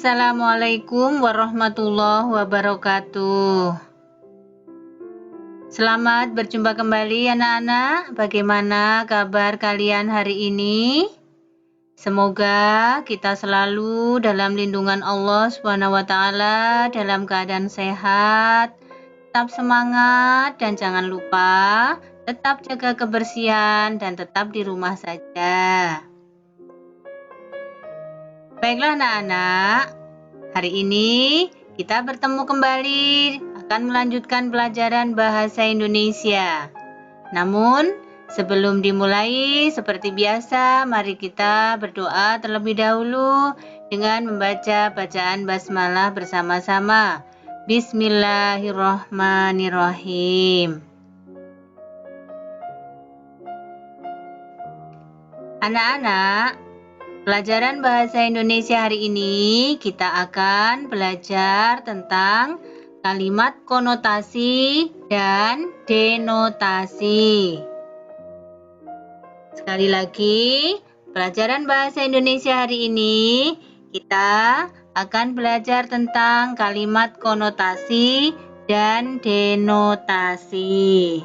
Assalamualaikum warahmatullahi wabarakatuh. Selamat berjumpa kembali anak-anak. Bagaimana kabar kalian hari ini? Semoga kita selalu dalam lindungan Allah SWT, dalam keadaan sehat, tetap semangat, dan jangan lupa tetap jaga kebersihan dan tetap di rumah saja. Baiklah anak-anak, hari ini kita bertemu kembali akan melanjutkan pelajaran bahasa Indonesia. Namun, sebelum dimulai, seperti biasa, mari kita berdoa terlebih dahulu dengan membaca bacaan basmalah bersama-sama. Bismillahirrahmanirrahim. Anak-anak, pelajaran bahasa Indonesia hari ini kita akan belajar tentang kalimat konotasi dan denotasi. Sekali lagi, pelajaran bahasa Indonesia hari ini kita akan belajar tentang kalimat konotasi dan denotasi.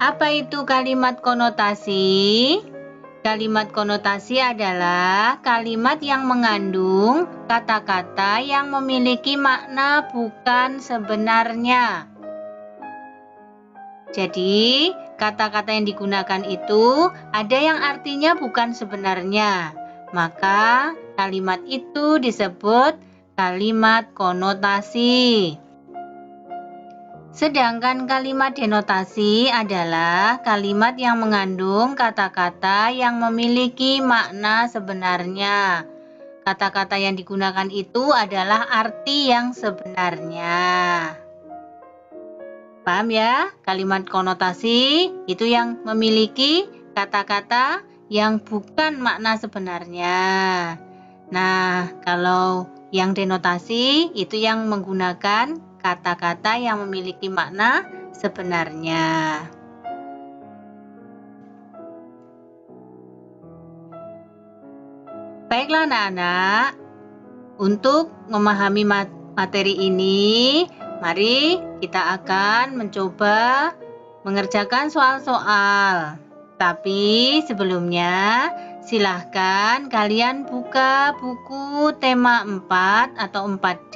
Apa itu kalimat konotasi? Kalimat konotasi adalah kalimat yang mengandung kata-kata yang memiliki makna bukan sebenarnya. Jadi, kata-kata yang digunakan itu ada yang artinya bukan sebenarnya. Maka, kalimat itu disebut kalimat konotasi. Sedangkan kalimat denotasi adalah kalimat yang mengandung kata-kata yang memiliki makna sebenarnya. Kata-kata yang digunakan itu adalah arti yang sebenarnya. Paham ya? Kalimat konotasi itu yang memiliki kata-kata yang bukan makna sebenarnya. Nah, kalau yang denotasi itu yang menggunakan kata-kata yang memiliki makna sebenarnya. Baiklah anak-anak, untuk memahami materi ini, mari kita akan mencoba mengerjakan soal-soal. Tapi sebelumnya, silahkan kalian buka buku tema 4 atau 4D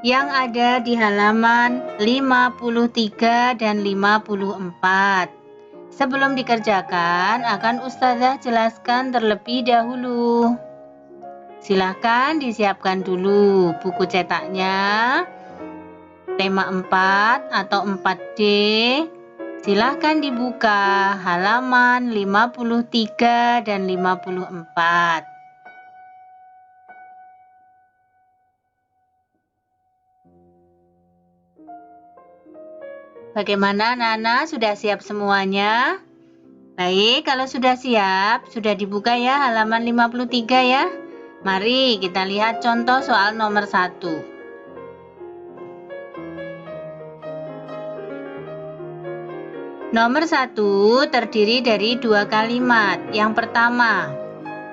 yang ada di halaman 53 dan 54. Sebelum dikerjakan, akan Ustazah jelaskan terlebih dahulu. Silahkan disiapkan dulu buku cetaknya, tema 4 atau 4D. Silahkan dibuka halaman 53 dan 54. Bagaimana anak-anak, sudah siap semuanya? Baik, kalau sudah siap, sudah dibuka ya halaman 53 ya. Mari kita lihat contoh soal nomor 1. Nomor 1 terdiri dari 2 kalimat. Yang pertama,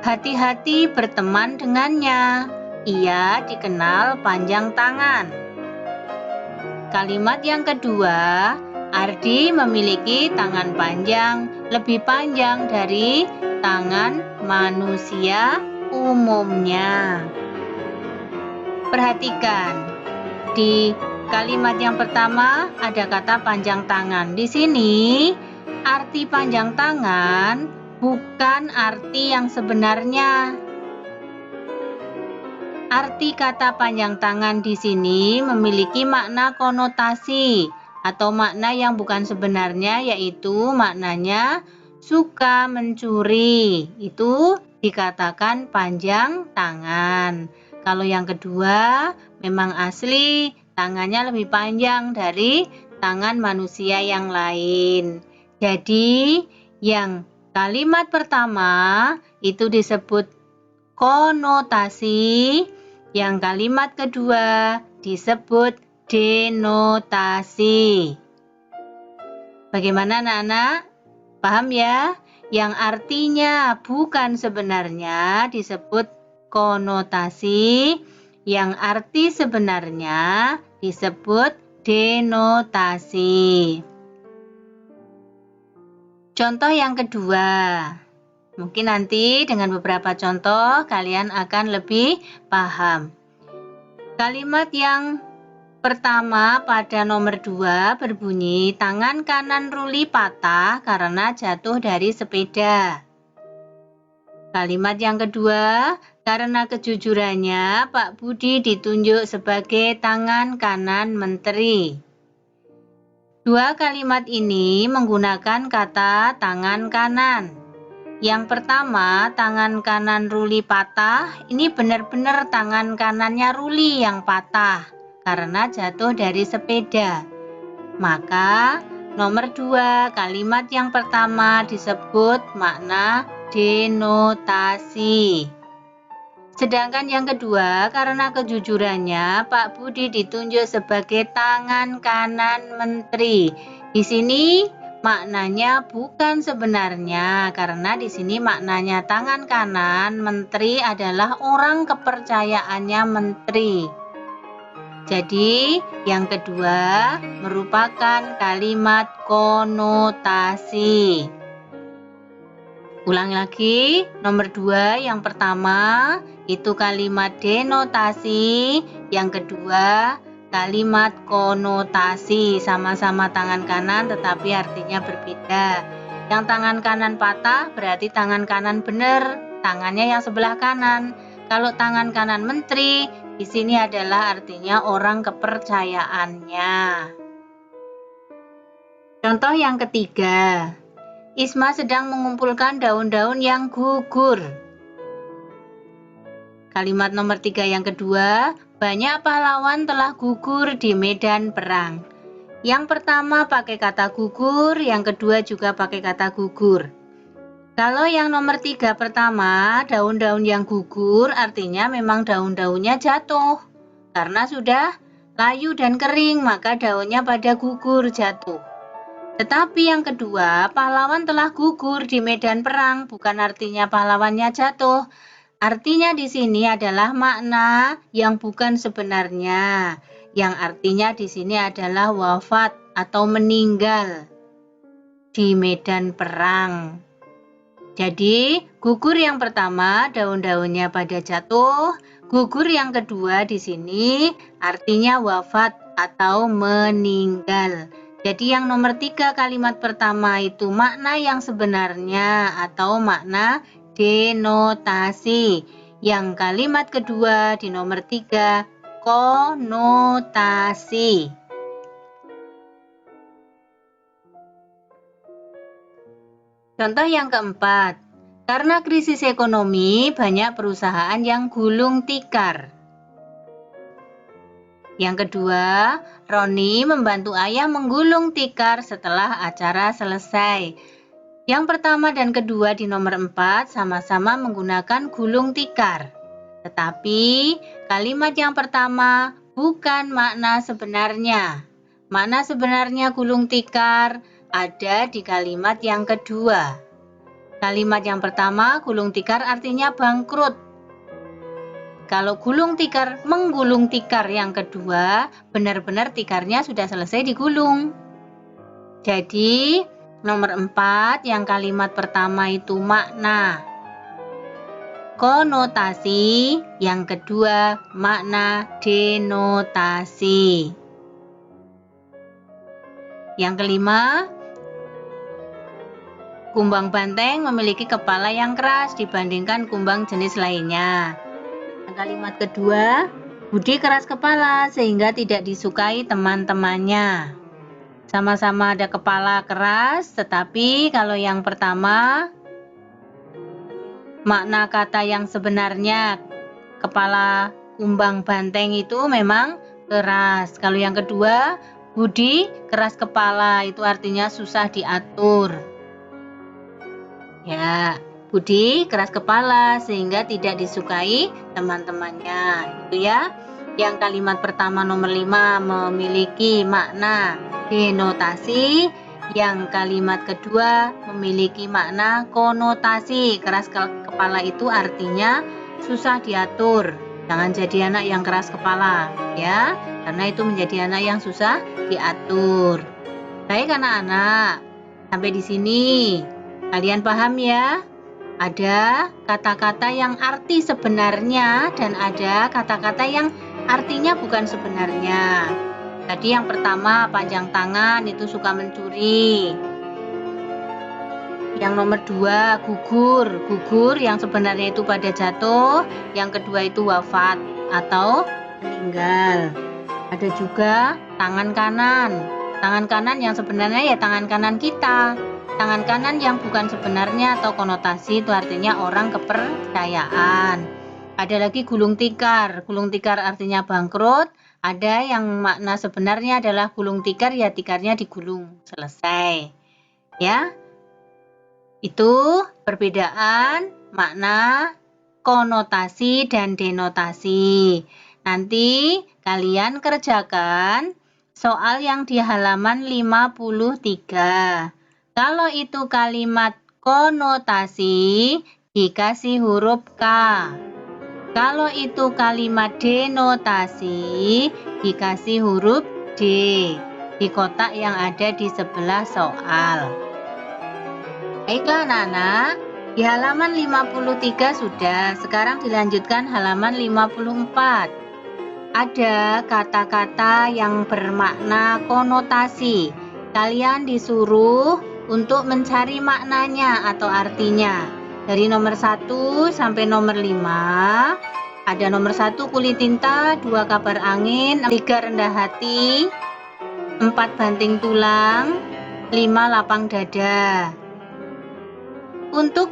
hati-hati berteman dengannya. Ia dikenal panjang tangan. Kalimat yang kedua, Ardi memiliki tangan panjang, lebih panjang dari tangan manusia umumnya. Perhatikan, di kalimat yang pertama ada kata panjang tangan. Di sini, arti panjang tangan bukan arti yang sebenarnya. Arti kata panjang tangan di sini memiliki makna konotasi atau makna yang bukan sebenarnya, yaitu maknanya suka mencuri. Itu dikatakan panjang tangan. Kalau yang kedua, memang asli tangannya lebih panjang dari tangan manusia yang lain. Jadi, yang kalimat pertama itu disebut konotasi. Yang kalimat kedua disebut denotasi. Bagaimana anak-anak? Paham ya? yang artinya bukan sebenarnya disebut konotasi, yang arti sebenarnya disebut denotasi. Contoh yang kedua. Mungkin nanti dengan beberapa contoh kalian akan lebih paham. Kalimat yang pertama pada nomor 2 berbunyi tangan kanan Ruli patah karena jatuh dari sepeda. Kalimat yang kedua, karena kejujurannya Pak Budi ditunjuk sebagai tangan kanan menteri. Dua kalimat ini menggunakan kata tangan kanan. Yang pertama, tangan kanan Ruli patah. Ini benar-benar tangan kanannya Ruli yang patah karena jatuh dari sepeda. Maka nomor 2, kalimat yang pertama disebut makna denotasi. Sedangkan yang kedua, karena kejujurannya Pak Budi ditunjuk sebagai tangan kanan menteri. Di sini maknanya bukan sebenarnya, karena di sini maknanya tangan kanan menteri adalah orang kepercayaannya menteri. Jadi yang kedua merupakan kalimat konotasi. Ulang lagi, nomor 2 yang pertama itu kalimat denotasi, yang kedua kalimat konotasi, sama-sama tangan kanan tetapi artinya berbeda. Yang tangan kanan patah berarti tangan kanan benar, tangannya yang sebelah kanan. Kalau tangan kanan menteri, di sini adalah artinya orang kepercayaannya. Contoh yang ketiga. Isma sedang mengumpulkan daun-daun yang gugur. Kalimat nomor 3 yang kedua, banyak pahlawan telah gugur di medan perang. Yang pertama pakai kata gugur, yang kedua juga pakai kata gugur. Kalau yang nomor 3 pertama, daun-daun yang gugur artinya memang daun-daunnya jatuh. Karena sudah layu dan kering, maka daunnya pada gugur jatuh. Tetapi yang kedua, pahlawan telah gugur di medan perang, bukan artinya pahlawannya jatuh. Artinya di sini adalah makna yang bukan sebenarnya, yang artinya di sini adalah wafat atau meninggal di medan perang. Jadi, gugur yang pertama daun-daunnya pada jatuh, gugur yang kedua di sini artinya wafat atau meninggal. Jadi yang nomor 3 kalimat pertama itu makna yang sebenarnya atau makna denotasi. Yang kalimat kedua di nomor 3 konotasi. Contoh yang keempat, karena krisis ekonomi banyak perusahaan yang gulung tikar. Yang kedua, Roni membantu ayah menggulung tikar setelah acara selesai. Yang pertama dan kedua di nomor 4 sama-sama menggunakan gulung tikar. Tetapi kalimat yang pertama bukan makna sebenarnya. Makna sebenarnya gulung tikar ada di kalimat yang kedua. Kalimat yang pertama, gulung tikar artinya bangkrut. Kalau gulung tikar, menggulung tikar yang kedua, benar-benar tikarnya sudah selesai digulung. Jadi, nomor 4 yang kalimat pertama itu makna konotasi, yang kedua makna denotasi. Yang kelima, kumbang banteng memiliki kepala yang keras dibandingkan kumbang jenis lainnya. Kalimat kedua, Budi keras kepala sehingga tidak disukai teman-temannya. Sama-sama ada kepala keras, tetapi kalau yang pertama, makna kata yang sebenarnya kepala kumbang banteng itu memang keras. Kalau yang kedua, Budi keras kepala itu artinya susah diatur. Ya, Budi keras kepala sehingga tidak disukai teman-temannya. Itu ya. Yang kalimat pertama nomor 5 memiliki makna denotasi. Yang kalimat kedua memiliki makna konotasi. Keras kepala itu artinya susah diatur. Jangan jadi anak yang keras kepala, ya, karena itu menjadi anak yang susah diatur. Baik anak-anak, sampai di sini kalian paham ya? Ada kata-kata yang arti sebenarnya dan ada kata-kata yang artinya bukan sebenarnya. Tadi yang pertama, panjang tangan itu suka mencuri. Yang nomor 2, gugur. Gugur yang sebenarnya itu pada jatuh. Yang kedua itu wafat atau meninggal. Ada juga tangan kanan. Tangan kanan yang sebenarnya ya tangan kanan kita. Tangan kanan yang bukan sebenarnya atau konotasi itu artinya orang kepercayaan. Ada lagi gulung tikar. Gulung tikar artinya bangkrut. Ada yang makna sebenarnya adalah gulung tikar, ya tikarnya digulung. Selesai. Ya. Itu perbedaan makna konotasi dan denotasi. Nanti kalian kerjakan soal yang di halaman 53. Kalau itu kalimat konotasi dikasih huruf K. Kalau itu kalimat denotasi dikasih huruf D di kotak yang ada di sebelah soal. Baiklah anak-anak, di halaman 53 sudah, sekarang dilanjutkan halaman 54. Ada kata-kata yang bermakna konotasi. Kalian disuruh untuk mencari maknanya atau artinya. Dari nomor 1 sampai nomor 5, ada nomor 1 kulit tinta, 2 kabar angin, 3 rendah hati, 4 banting tulang, 5 lapang dada. Untuk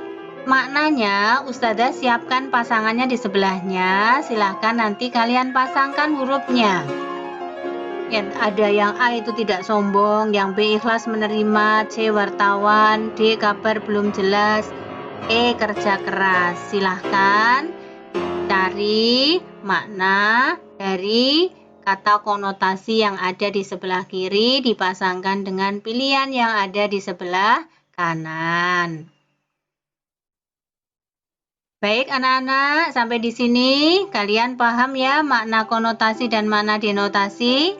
maknanya, Ustazah siapkan pasangannya di sebelahnya. Silahkan nanti kalian pasangkan hurufnya. Ya, ada yang A itu tidak sombong, yang B ikhlas menerima, C wartawan, D kabar belum jelas, E kerja keras. Silahkan cari makna dari kata konotasi yang ada di sebelah kiri, dipasangkan dengan pilihan yang ada di sebelah kanan. Baik anak-anak, sampai di sini kalian paham ya makna konotasi dan makna denotasi?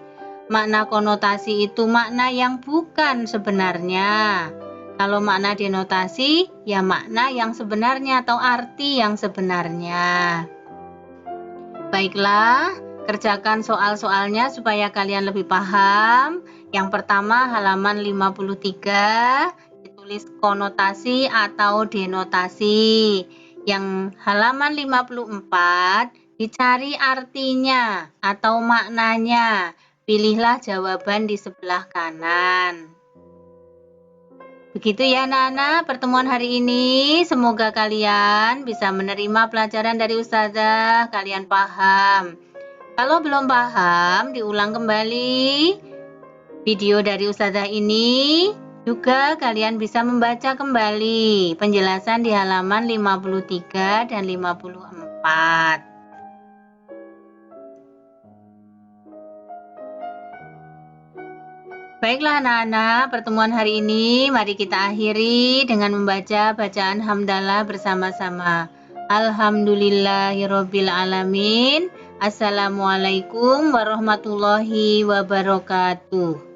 Makna konotasi itu makna yang bukan sebenarnya. Kalau makna denotasi, ya makna yang sebenarnya atau arti yang sebenarnya. Baiklah, kerjakan soal-soalnya supaya kalian lebih paham. Yang pertama halaman 53, ditulis konotasi atau denotasi. Yang halaman 54, dicari artinya atau maknanya. Pilihlah jawaban di sebelah kanan. Begitu ya anak-anak pertemuan hari ini. Semoga kalian bisa menerima pelajaran dari Ustazah, kalian paham. Kalau belum paham, diulang kembali video dari Ustazah ini. Juga kalian bisa membaca kembali penjelasan di halaman 53 dan 54. Baiklah anak-anak, pertemuan hari ini mari kita akhiri dengan membaca bacaan hamdalah bersama-sama. Alhamdulillahirabbil alamin. Assalamualaikum warahmatullahi wabarakatuh.